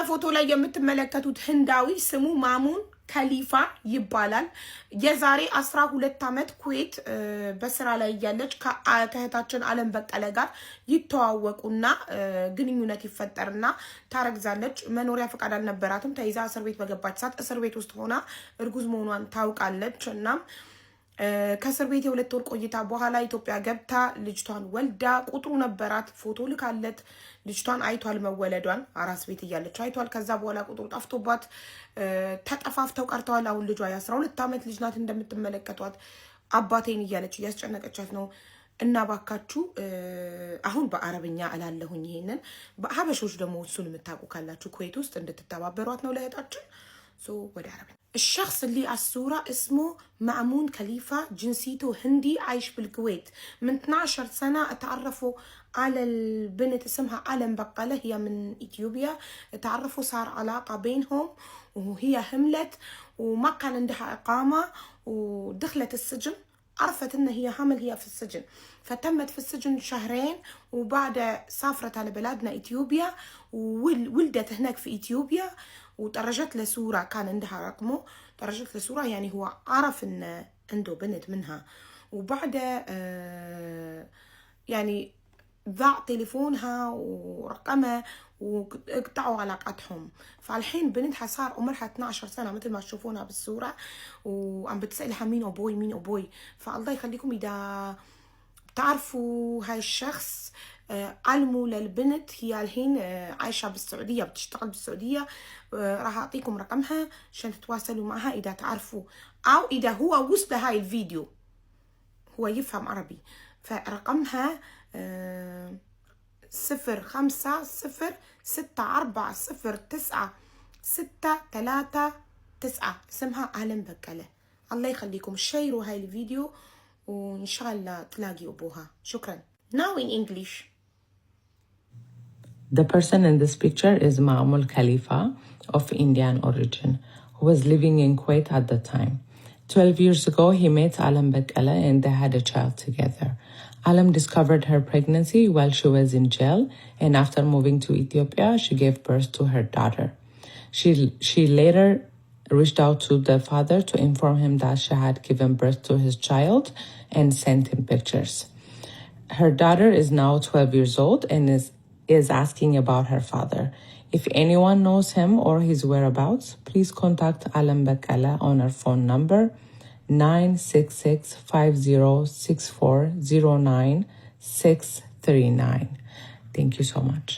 በፎቶ ላይ የምትመለከቱት ህንዳዊ ስሙ ማሙን ከሊፋ ይባላል። የዛሬ 12 ዓመት ኩዌት በስራ ላይ ያለች ከእህታችን አለም በቀለ ጋር ይተዋወቁና ግንኙነት ይፈጠርና ታረግዛለች። መኖሪያ ፈቃድ አልነበራትም። ተይዛ እስር ቤት በገባች ሰዓት እስር ቤት ውስጥ ሆና እርጉዝ መሆኗን ታውቃለች እና ከእስር ቤት የ2 ወር ቆይታ በኋላ ኢትዮጵያ ገብታ ልጅቷን ወልዳ ቁጥሩ ነበራት። ፎቶ ልካለት ልጅቷን አይቷል፣ መወለዷን አራስ ቤት እያለች አይቷል። ከዛ በኋላ ቁጥሩ ጠፍቶባት ተጠፋፍተው ቀርተዋል። አሁን ልጇ የ12 ዓመት ልጅ ናት። እንደምትመለከቷት አባቴን እያለች እያስጨነቀቻት ነው። እና ባካችሁ አሁን በአረብኛ እላለሁኝ። ይሄንን በሀበሾች ደግሞ እሱን የምታውቁ ካላችሁ ኩዌት ውስጥ እንድትተባበሯት ነው ለእህታችን። ወደ አረብኛ الشخص اللي على الصورة اسمه مأمون خليفة، جنسيته هندي، عايش بالكويت من 12 سنة. اتعرفوا على البنت اسمها ألم بقلة، هي من إثيوبيا. تعرفوا صار علاقة بينهم وهي هملت وما كان عندها إقامة ودخلت السجن. عرفت ان هي حامل هي في السجن، فتمت في السجن 2 شهرين وبعد سافرت على بلادنا إثيوبيا وولدت هناك في إثيوبيا وترجت له صورة كان عندها رقمه. ترجت له صورة يعني هو عرف ان عنده بنت منها. وبعد يعني ضاع تليفونها ورقمها وقطعوا علاقتهم. فالحين بنتها صار عمرها 12 سنة مثل ما تشوفونها بالصورة، وعم بتسألها مين أبوي مين أبوي. فالله يخليكم إذا بتعرفوا هاي الشخص علموا للبنت. هي الحين عايشة بالسعودية، بتشتغل بالسعودية. راح أعطيكم رقمها عشان تتواصلوا معها إذا تعرفوا، أو إذا هو وصل هاي الفيديو هو يفهم عربي. فرقمها 0506409639. اسمها ألم بقلة. الله يخليكم شيروا هاي الفيديو وإن شاء الله تلاقي أبوها. شكرا. Now in English. The person in this picture is Ma'amul Khalifa of Indian origin, who was living in Kuwait at the time. 12 years ago, he met Alam Baqala and they had a child together. Alam discovered her pregnancy while she was in jail, and after moving to Ethiopia, she gave birth to her daughter. She later reached out to the father to inform him that she had given birth to his child and sent him pictures. Her daughter is now 12 years old and is asking about her father. If anyone knows him or his whereabouts, please contact Alam Baqala on her phone number 966-5064-09639. Thank you so much.